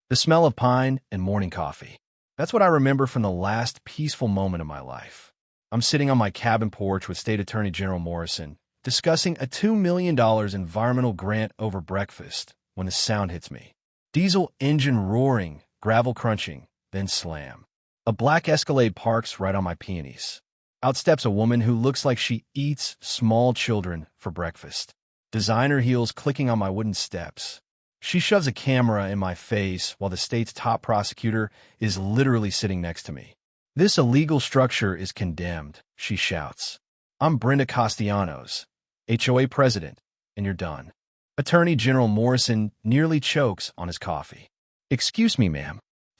The smell of pine and morning coffee. That's what I remember from the last peaceful moment of my life. I'm sitting on my cabin porch with State Attorney General Morrison, discussing a $2 million environmental grant over breakfast when the sound hits me. Diesel engine roaring, gravel crunching, then slam. A black Escalade parks right on my peonies. Out steps a woman who looks like she eats small children for breakfast. Designer heels clicking on my wooden steps. She shoves a camera in my face while the state's top prosecutor is literally sitting next to me. "This illegal structure is condemned," she shouts. "I'm Brenda Castellanos, HOA president, and you're done." Attorney General Morrison nearly chokes on his coffee. "Excuse me, ma'am."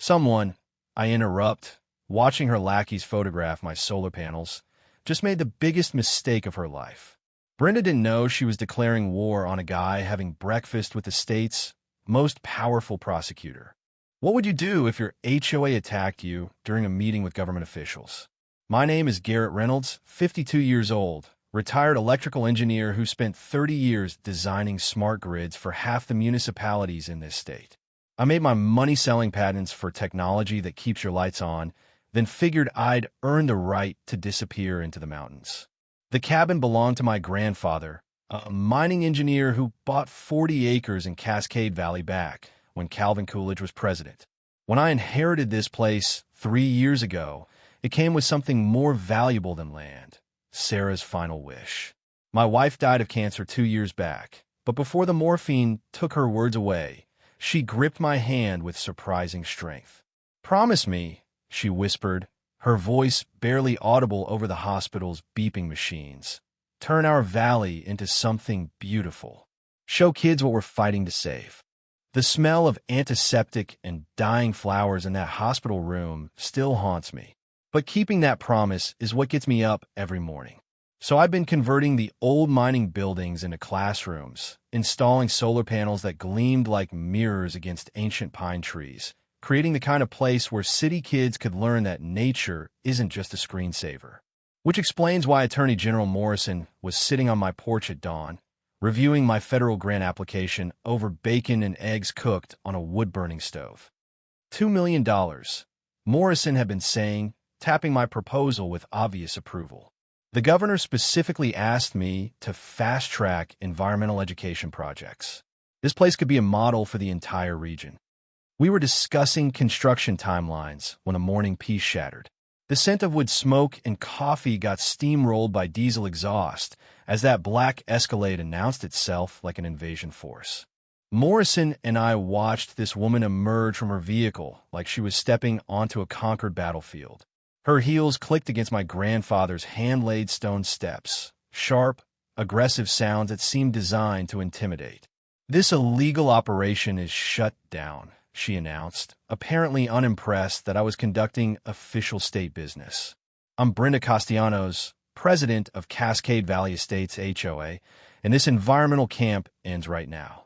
I interrupt, watching her lackeys photograph my solar panels, just made the biggest mistake of her life. Brenda didn't know she was declaring war on a guy having breakfast with the state's most powerful prosecutor. What would you do if your HOA attacked you during a meeting with government officials? My name is Garrett Reynolds, 52 years old, retired electrical engineer who spent 30 years designing smart grids for half the municipalities in this state. I made my money selling patents for technology that keeps your lights on, then figured I'd earn the right to disappear into the mountains. The cabin belonged to my grandfather, a mining engineer who bought 40 acres in Cascade Valley back when Calvin Coolidge was president. When I inherited this place 3 years ago, it came with something more valuable than land: Sarah's final wish. My wife died of cancer 2 years back, but before the morphine took her words away, she gripped my hand with surprising strength. "Promise me," she whispered, her voice barely audible over the hospital's beeping machines. "Turn our valley into something beautiful. Show kids what we're fighting to save." The smell of antiseptic and dying flowers in that hospital room still haunts me. But keeping that promise is what gets me up every morning. So I've been converting the old mining buildings into classrooms, installing solar panels that gleamed like mirrors against ancient pine trees, creating the kind of place where city kids could learn that nature isn't just a screensaver. Which explains why Attorney General Morrison was sitting on my porch at dawn, reviewing my federal grant application over bacon and eggs cooked on a wood-burning stove. $2 million, Morrison had been saying, tapping my proposal with obvious approval. The governor specifically asked me to fast-track environmental education projects. This place could be a model for the entire region. We were discussing construction timelines when a morning peace shattered. The scent of wood smoke and coffee got steamrolled by diesel exhaust as that black Escalade announced itself like an invasion force. Morrison and I watched this woman emerge from her vehicle like she was stepping onto a conquered battlefield. Her heels clicked against my grandfather's hand-laid stone steps, sharp, aggressive sounds that seemed designed to intimidate. "This illegal operation is shut down," she announced, apparently unimpressed that I was conducting official state business. "I'm Brenda Castellanos, president of Cascade Valley Estates HOA, and this environmental camp ends right now."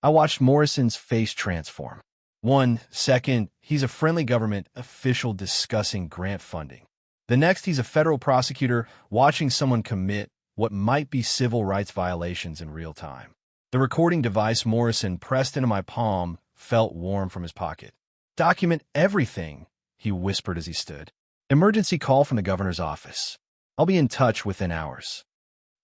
I watched Morrison's face transform. 1 second, he's a friendly government official discussing grant funding. The next, he's a federal prosecutor watching someone commit what might be civil rights violations in real time. The recording device Morrison pressed into my palm felt warm from his pocket. "Document everything," he whispered as he stood. "Emergency call from the governor's office. I'll be in touch within hours."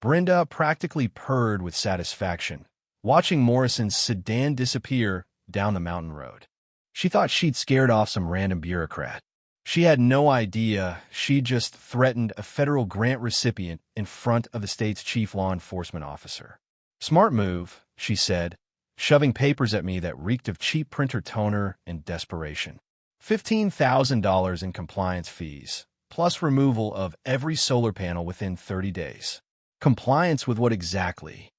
Brenda practically purred with satisfaction, watching Morrison's sedan disappear down the mountain road. She thought she'd scared off some random bureaucrat. She had no idea she'd just threatened a federal grant recipient in front of the state's chief law enforcement officer. "Smart move," she said, shoving papers at me that reeked of cheap printer toner and desperation. $15,000 in compliance fees, plus removal of every solar panel within 30 days. Compliance with what exactly?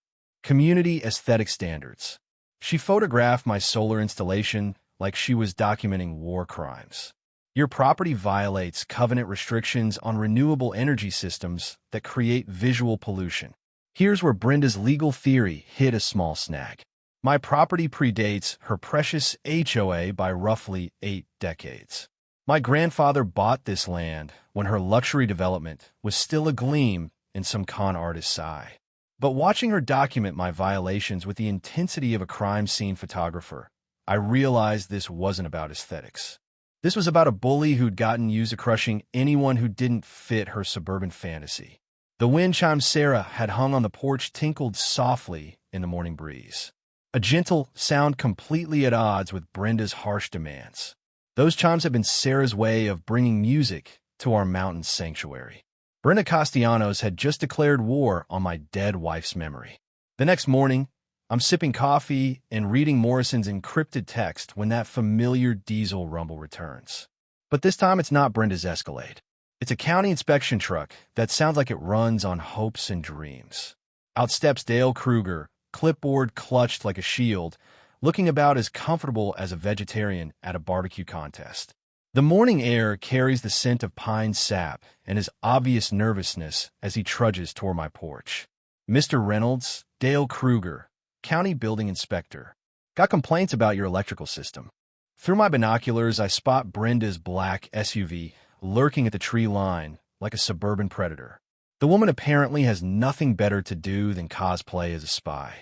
Community aesthetic standards. She photographed my solar installation like she was documenting war crimes. "Your property violates covenant restrictions on renewable energy systems that create visual pollution." Here's where Brenda's legal theory hit a small snag. My property predates her precious HOA by roughly 8 decades. My grandfather bought this land when her luxury development was still a gleam in some con artist's eye. But watching her document my violations with the intensity of a crime scene photographer, I realized this wasn't about aesthetics. This was about a bully who'd gotten used to crushing anyone who didn't fit her suburban fantasy. The wind chime Sarah had hung on the porch tinkled softly in the morning breeze, a gentle sound completely at odds with Brenda's harsh demands. Those chimes had been Sarah's way of bringing music to our mountain sanctuary. Brenda Castellanos had just declared war on my dead wife's memory. The next morning, I'm sipping coffee and reading Morrison's encrypted text when that familiar diesel rumble returns. But this time it's not Brenda's Escalade. It's a county inspection truck that sounds like it runs on hopes and dreams. Out steps Dale Kruger, clipboard clutched like a shield, looking about as comfortable as a vegetarian at a barbecue contest. The morning air carries the scent of pine sap and his obvious nervousness as he trudges toward my porch. Mr. Reynolds, Dale Kruger, County Building Inspector. Got complaints about your electrical system. Through my binoculars, I spot Brenda's black SUV lurking at the tree line like a suburban predator. The woman apparently has nothing better to do than cosplay as a spy.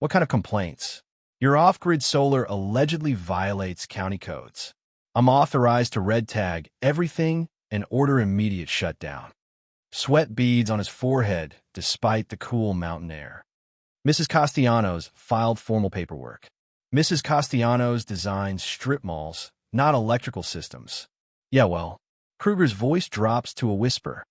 What kind of complaints? Your off-grid solar allegedly violates county codes. I'm authorized to red tag everything and order immediate shutdown. Sweat beads on his forehead despite the cool mountain air. Mrs. Castellanos filed formal paperwork. Mrs. Castellanos designs strip malls, not electrical systems. Yeah, well, Kruger's voice drops to a whisper.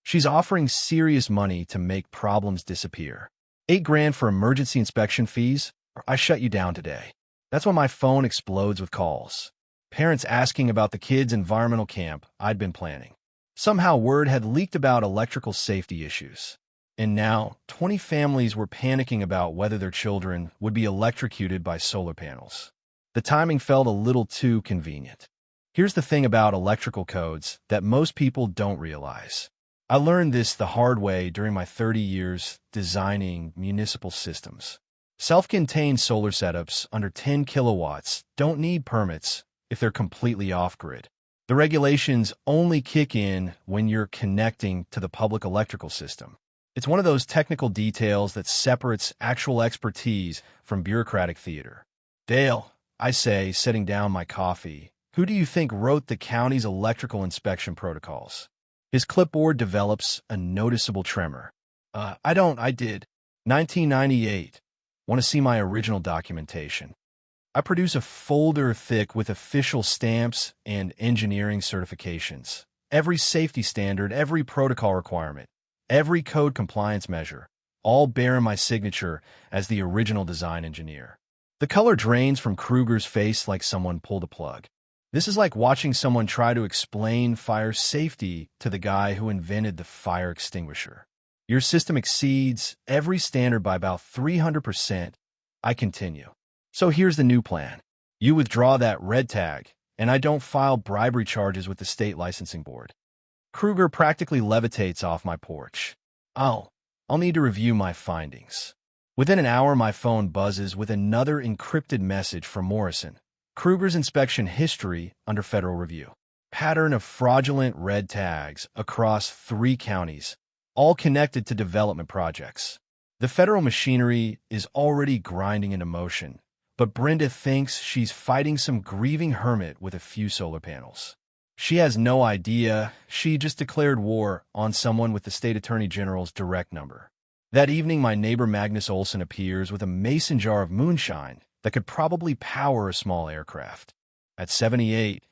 She's offering serious money to make problems disappear. $8,000 for emergency inspection fees, or I shut you down today. That's when my phone explodes with calls. Parents asking about the kids' environmental camp I'd been planning. Somehow word had leaked about electrical safety issues. And now, 20 families were panicking about whether their children would be electrocuted by solar panels. The timing felt a little too convenient. Here's the thing about electrical codes that most people don't realize. I learned this the hard way during my 30 years designing municipal systems. Self-contained solar setups under 10 kilowatts don't need permits if they're completely off-grid. The regulations only kick in when you're connecting to the public electrical system. It's one of those technical details that separates actual expertise from bureaucratic theater. Dale, I say, setting down my coffee, who do you think wrote the county's electrical inspection protocols? His clipboard develops a noticeable tremor. I did. 1998. Want to see my original documentation? I produce a folder thick with official stamps and engineering certifications. Every safety standard, every protocol requirement, every code compliance measure, all bearing my signature as the original design engineer. The color drains from Kruger's face like someone pulled a plug. This is like watching someone try to explain fire safety to the guy who invented the fire extinguisher. Your system exceeds every standard by about 300%. I continue. So here's the new plan. You withdraw that red tag, and I don't file bribery charges with the state licensing board. Kruger practically levitates off my porch. I'll need to review my findings. Within an hour, my phone buzzes with another encrypted message from Morrison. Kruger's inspection history under federal review. Pattern of fraudulent red tags across 3 counties, all connected to development projects. The federal machinery is already grinding into motion, but Brenda thinks she's fighting some grieving hermit with a few solar panels. She has no idea she just declared war on someone with the state attorney general's direct number. That evening, my neighbor Magnus Olson appears with a mason jar of moonshine that could probably power a small aircraft. At 78,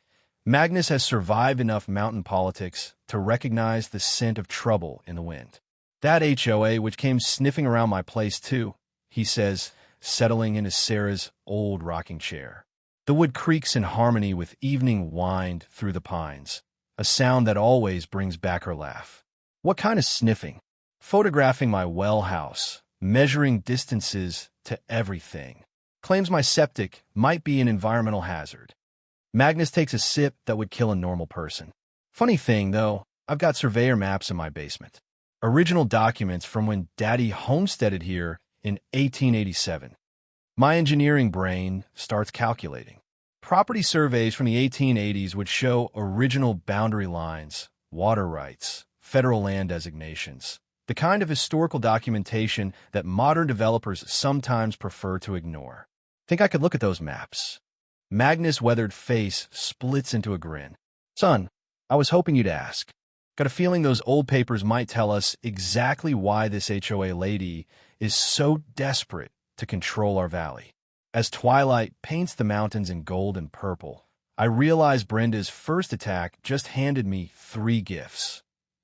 Magnus has survived enough mountain politics to recognize the scent of trouble in the wind. That HOA, which came sniffing around my place too, he says, settling into Sarah's old rocking chair. The wood creaks in harmony with evening wind through the pines, a sound that always brings back her laugh. What kind of sniffing? Photographing my well house, measuring distances to everything. Claims my septic might be an environmental hazard. Magnus takes a sip that would kill a normal person. Funny thing, though, I've got surveyor maps in my basement. Original documents from when Daddy homesteaded here in 1887. My engineering brain starts calculating. Property surveys from the 1880s would show original boundary lines, water rights, federal land designations, the kind of historical documentation that modern developers sometimes prefer to ignore. Think I could look at those maps, Magnus' weathered face splits into a grin. Son, I was hoping you'd ask. Got a feeling those old papers might tell us exactly why this HOA lady is so desperate to control our valley. As twilight paints the mountains in gold and purple, I realize Brenda's first attack just handed me 3 gifts: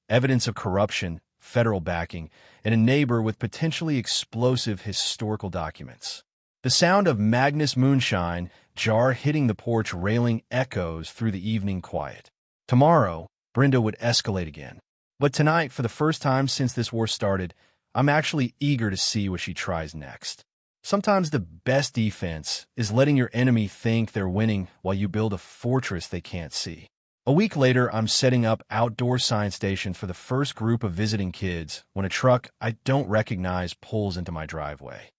evidence of corruption, federal backing, and a neighbor with potentially explosive historical documents. The sound of Magnus moonshine jar hitting the porch railing echoes through the evening quiet. Tomorrow, Brenda would escalate again. But tonight, for the first time since this war started, I'm actually eager to see what she tries next. Sometimes the best defense is letting your enemy think they're winning while you build a fortress they can't see. A week later, I'm setting up outdoor science stations for the first group of visiting kids when a truck I don't recognize pulls into my driveway.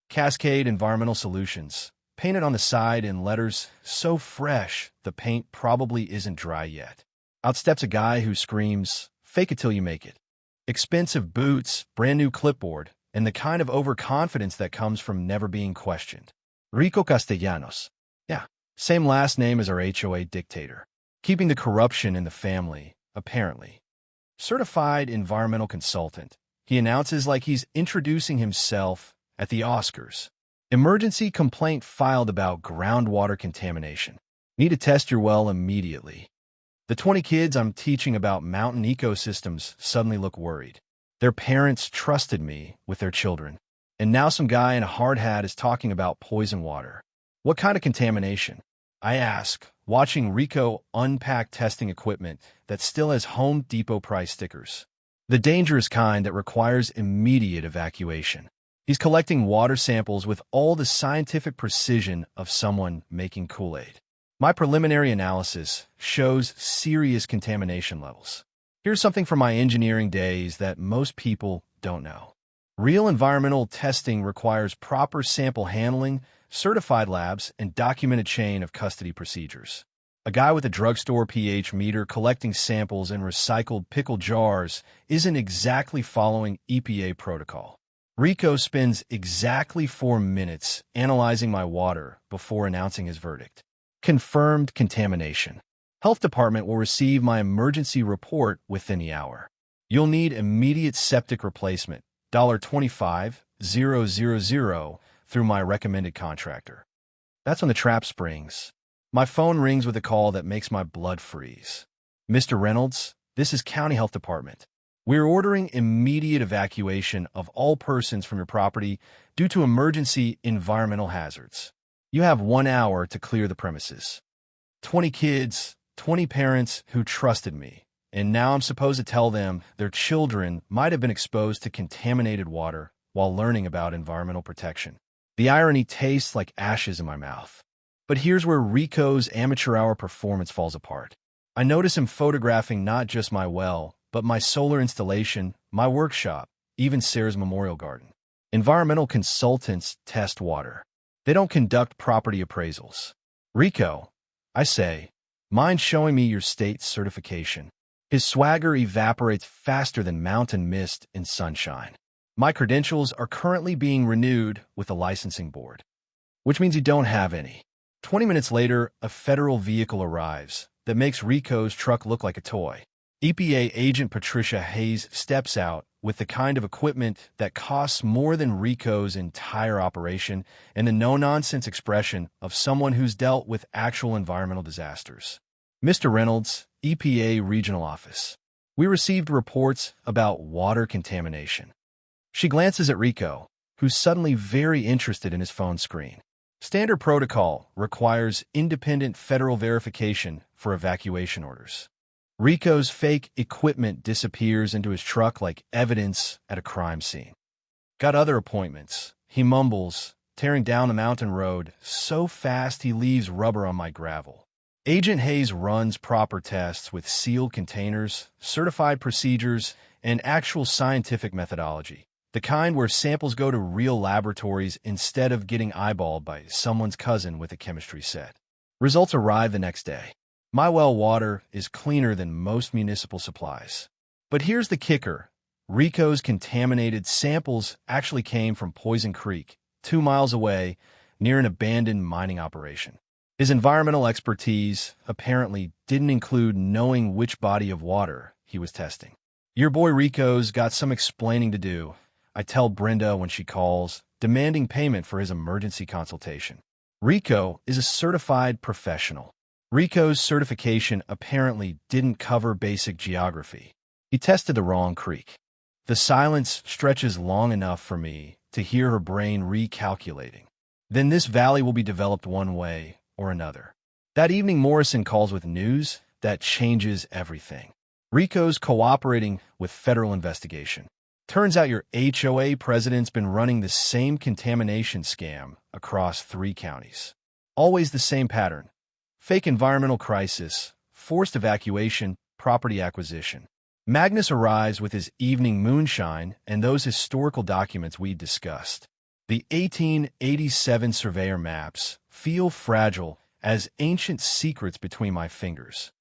Cascade Environmental Solutions, painted on the side in letters so fresh the paint probably isn't dry yet. Out steps a guy who screams, "Fake it till you make it." Expensive boots, brand new clipboard, and the kind of overconfidence that comes from never being questioned. Rico Castellanos. Yeah, same last name as our HOA dictator. Keeping the corruption in the family, apparently. Certified environmental consultant. He announces like he's introducing himself at the Oscars. Emergency complaint filed about groundwater contamination. Need to test your well immediately. The 20 kids I'm teaching about mountain ecosystems suddenly look worried. Their parents trusted me with their children. And now some guy in a hard hat is talking about poison water. What kind of contamination? I ask, watching Rico unpack testing equipment that still has Home Depot price stickers. The dangerous kind that requires immediate evacuation. He's collecting water samples with all the scientific precision of someone making Kool-Aid. My preliminary analysis shows serious contamination levels. Here's something from my engineering days that most people don't know. Real environmental testing requires proper sample handling, certified labs, and documented chain of custody procedures. A guy with a drugstore pH meter collecting samples in recycled pickle jars isn't exactly following EPA protocol. Rico spends exactly 4 minutes analyzing my water before announcing his verdict. Confirmed contamination. Health department will receive my emergency report within the hour. You'll need immediate septic replacement, $25,000 through my recommended contractor. That's when the trap springs. My phone rings with a call that makes my blood freeze. Mr. Reynolds, this is County Health Department. We're ordering immediate evacuation of all persons from your property due to emergency environmental hazards. You have 1 hour to clear the premises. 20 kids, 20 parents who trusted me, and now I'm supposed to tell them their children might have been exposed to contaminated water while learning about environmental protection. The irony tastes like ashes in my mouth. But here's where Rico's amateur hour performance falls apart. I notice him photographing not just my well, but my solar installation, my workshop, even Sarah's memorial garden. Environmental consultants test water. They don't conduct property appraisals. Rico, I say, mind showing me your state certification? His swagger evaporates faster than mountain mist in sunshine. My credentials are currently being renewed with the licensing board, which means you don't have any. 20 minutes later, a federal vehicle arrives that makes Rico's truck look like a toy. EPA agent Patricia Hayes steps out with the kind of equipment that costs more than Rico's entire operation and the no-nonsense expression of someone who's dealt with actual environmental disasters. Mr. Reynolds, EPA Regional Office. We received reports about water contamination. She glances at Rico, who's suddenly very interested in his phone screen. Standard protocol requires independent federal verification for evacuation orders. Rico's fake equipment disappears into his truck like evidence at a crime scene. Got other appointments, he mumbles, tearing down the mountain road so fast he leaves rubber on my gravel. Agent Hayes runs proper tests with sealed containers, certified procedures, and actual scientific methodology. The kind where samples go to real laboratories instead of getting eyeballed by someone's cousin with a chemistry set. Results arrive the next day. My well water is cleaner than most municipal supplies. But here's the kicker. Rico's contaminated samples actually came from Poison Creek, 2 miles away, near an abandoned mining operation. His environmental expertise apparently didn't include knowing which body of water he was testing. Your boy Rico's got some explaining to do, I tell Brenda when she calls, demanding payment for his emergency consultation. Rico is a certified professional. Rico's certification apparently didn't cover basic geography. He tested the wrong creek. The silence stretches long enough for me to hear her brain recalculating. Then this valley will be developed one way or another. That evening, Morrison calls with news that changes everything. Rico's cooperating with federal investigation. Turns out your HOA president's been running the same contamination scam across 3 counties. Always the same pattern. Fake environmental crisis, forced evacuation, property acquisition. Magnus arrives with his evening moonshine and those historical documents we discussed. The 1887 surveyor maps feel fragile as ancient secrets between my fingers.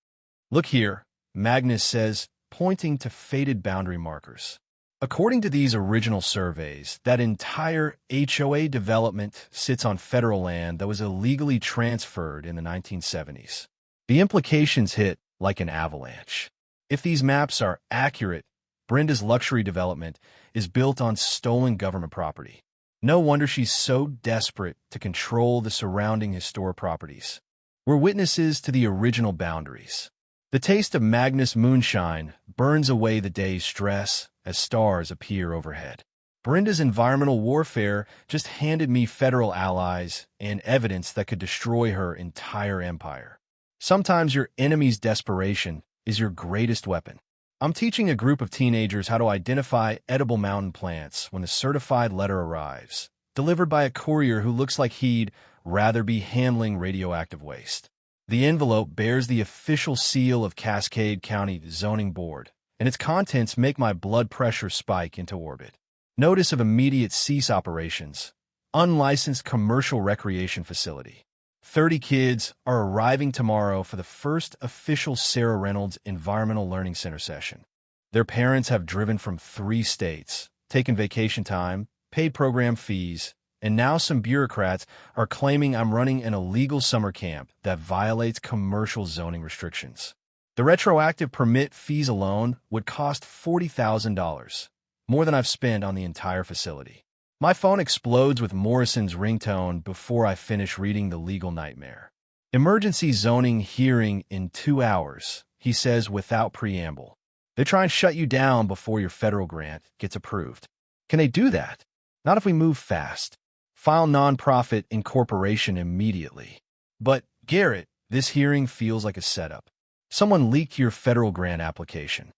Look here, Magnus says, pointing to faded boundary markers. According to these original surveys, that entire HOA development sits on federal land that was illegally transferred in the 1970s. The implications hit like an avalanche. If these maps are accurate, Brenda's luxury development is built on stolen government property. No wonder she's so desperate to control the surrounding historic properties. We're witnesses to the original boundaries. The taste of Magnus moonshine burns away the day's stress as stars appear overhead. Brenda's environmental warfare just handed me federal allies and evidence that could destroy her entire empire. Sometimes your enemy's desperation is your greatest weapon. I'm teaching a group of teenagers how to identify edible mountain plants when the certified letter arrives, delivered by a courier who looks like he'd rather be handling radioactive waste. The envelope bears the official seal of Cascade County Zoning Board, and its contents make my blood pressure spike into orbit. Notice of immediate cease operations. Unlicensed commercial recreation facility. 30 kids are arriving tomorrow for the first official Sarah Reynolds Environmental Learning Center session. Their parents have driven from 3 states, taken vacation time, paid program fees, and now some bureaucrats are claiming I'm running an illegal summer camp that violates commercial zoning restrictions. The retroactive permit fees alone would cost $40,000, more than I've spent on the entire facility. My phone explodes with Morrison's ringtone before I finish reading the legal nightmare. Emergency zoning hearing in 2 hours, he says without preamble. They try and shut you down before your federal grant gets approved. Can they do that? Not if we move fast. File nonprofit incorporation immediately. But, Garrett, this hearing feels like a setup. Someone leaked your federal grant application.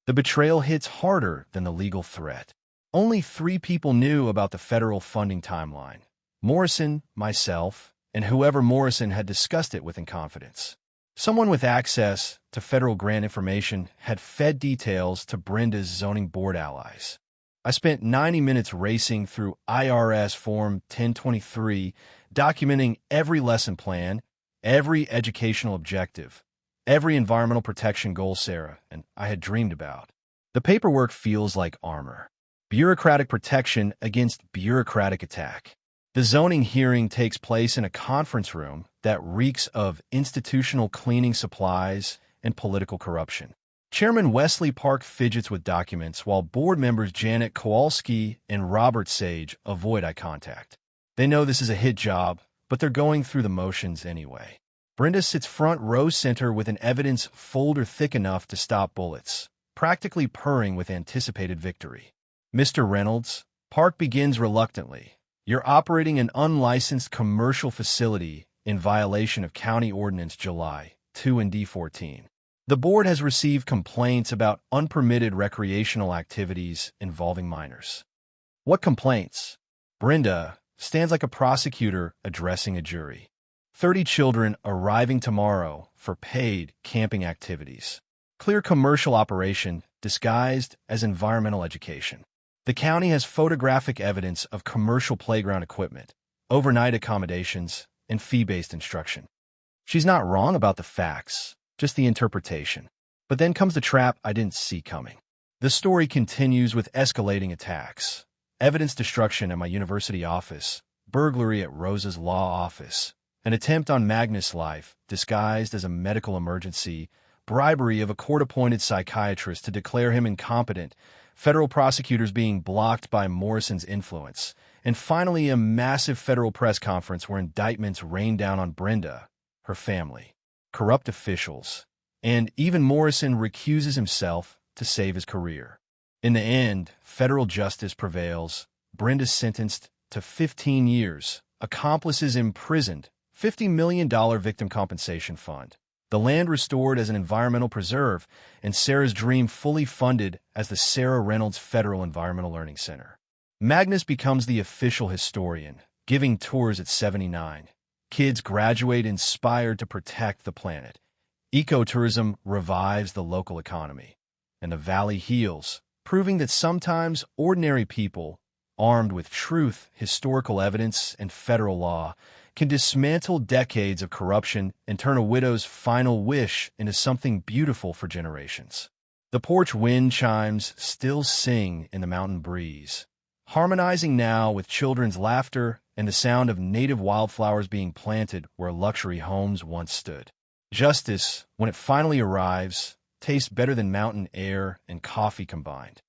The betrayal hits harder than the legal threat. Only 3 people knew about the federal funding timeline. Morrison, myself, and whoever Morrison had discussed it with in confidence. Someone with access to federal grant information had fed details to Brenda's zoning board allies. I spent 90 minutes racing through IRS Form 1023, documenting every lesson plan, every educational objective, every environmental protection goal Sarah and I had dreamed about. The paperwork feels like armor. Bureaucratic protection against bureaucratic attack. The zoning hearing takes place in a conference room that reeks of institutional cleaning supplies and political corruption. Chairman Wesley Park fidgets with documents while board members Janet Kowalski and Robert Sage avoid eye contact. They know this is a hit job, but they're going through the motions anyway. Brenda sits front row center with an evidence folder thick enough to stop bullets, practically purring with anticipated victory. Mr. Reynolds, Park begins reluctantly. You're operating an unlicensed commercial facility in violation of County Ordinance July 2 and D14. The board has received complaints about unpermitted recreational activities involving minors. What complaints? Brenda stands like a prosecutor addressing a jury. 30 children arriving tomorrow for paid camping activities. Clear commercial operation disguised as environmental education. The county has photographic evidence of commercial playground equipment, overnight accommodations, and fee-based instruction. She's not wrong about the facts, just the interpretation. But then comes the trap I didn't see coming. The story continues with escalating attacks, evidence destruction at my university office, burglary at Rosa's law office, An attempt on Magnus' life, disguised as a medical emergency, bribery of a court-appointed psychiatrist to declare him incompetent, federal prosecutors being blocked by Morrison's influence, and finally a massive federal press conference where indictments rained down on Brenda, her family, corrupt officials, and even Morrison recuses himself to save his career. In the end, federal justice prevails. Brenda's sentenced to 15 years, accomplices imprisoned, $50 million victim compensation fund, the land restored as an environmental preserve, and Sarah's dream fully funded as the Sarah Reynolds Federal Environmental Learning Center. Magnus becomes the official historian, giving tours at 79. Kids graduate inspired to protect the planet. Ecotourism revives the local economy, and the valley heals, proving that sometimes ordinary people, armed with truth, historical evidence, and federal law, can dismantle decades of corruption and turn a widow's final wish into something beautiful for generations. The porch wind chimes still sing in the mountain breeze, harmonizing now with children's laughter and the sound of native wildflowers being planted where luxury homes once stood. Justice, when it finally arrives, tastes better than mountain air and coffee combined.